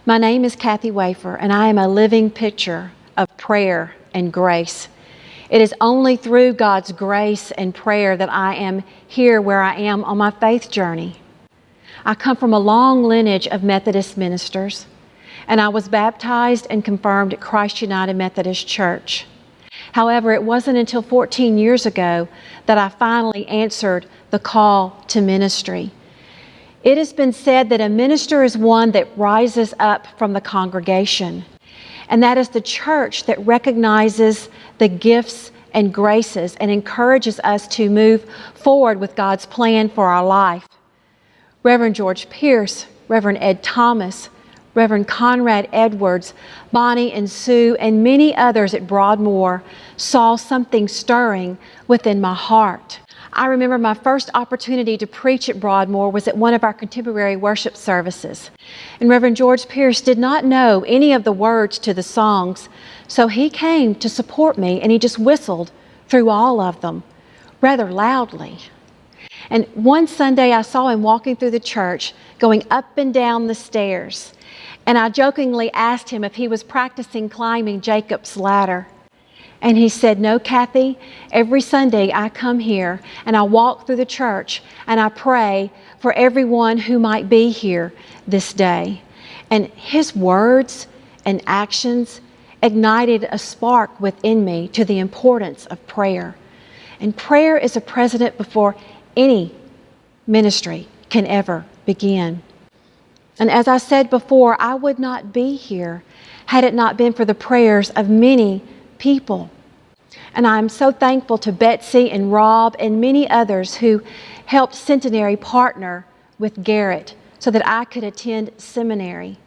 My name is Kathy Wafer, and I am a living picture of prayer and grace. It is only through God's grace and prayer that I am here where I am on my faith journey. I come from a long lineage of Methodist ministers, and I was baptized and confirmed at Christ United Methodist Church. However, it wasn't until 14 years ago that I finally answered the call to ministry. It has been said that a minister is one that rises up from the congregation, and that is the church that recognizes the gifts and graces and encourages us to move forward with God's plan for our life. Reverend George Pierce, Reverend Ed Thomas, Reverend Conrad Edwards, Bonnie and Sue, and many others at Broadmoor saw something stirring within my heart. I remember my first opportunity to preach at Broadmoor was at one of our contemporary worship services. And Reverend George Pierce did not know any of the words to the songs, so he came to support me and he just whistled through all of them rather loudly. And one Sunday I saw him walking through the church, going up and down the stairs. And I jokingly asked him if he was practicing climbing Jacob's ladder. And he said, "No, Kathy, every Sunday I come here and I walk through the church and I pray for everyone who might be here this day." And his words and actions ignited a spark within me to the importance of prayer. And prayer is a precedent before any ministry can ever begin. And as I said before, I would not be here had it not been for the prayers of many people. And I'm so thankful to Betsy and Rob and many others who helped Centenary partner with Garrett so that I could attend seminary.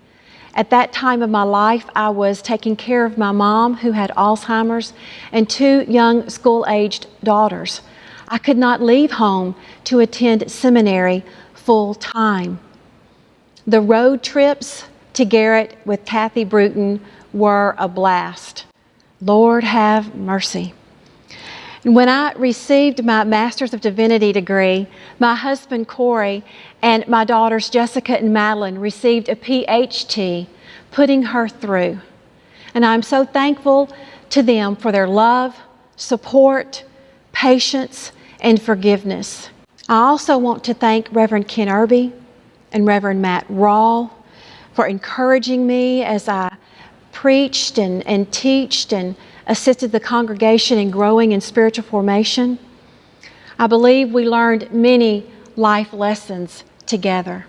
At that time of my life, I was taking care of my mom who had Alzheimer's and two young school-aged daughters. I could not leave home to attend seminary full time. The road trips to Garrett with Kathy Bruton were a blast. Lord have mercy. And when I received my Master's of Divinity degree, my husband Corey and my daughters Jessica and Madeline received a PhD, putting her through. And I'm so thankful to them for their love, support, patience, and forgiveness. I also want to thank Reverend Ken Irby and Reverend Matt Rawl for encouraging me as I preached and teached and assisted the congregation in growing in spiritual formation. I believe we learned many life lessons together.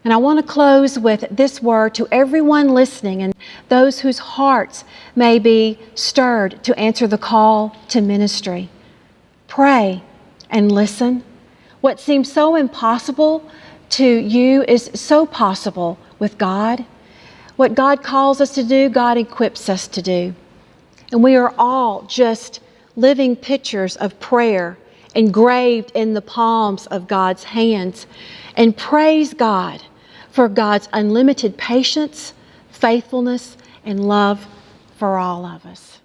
And I want to close with this word to everyone listening and those whose hearts may be stirred to answer the call to ministry. Pray and listen. What seems so impossible to you is so possible with God. What God calls us to do, God equips us to do. And we are all just living pictures of prayer engraved in the palms of God's hands. And praise God for God's unlimited patience, faithfulness, and love for all of us.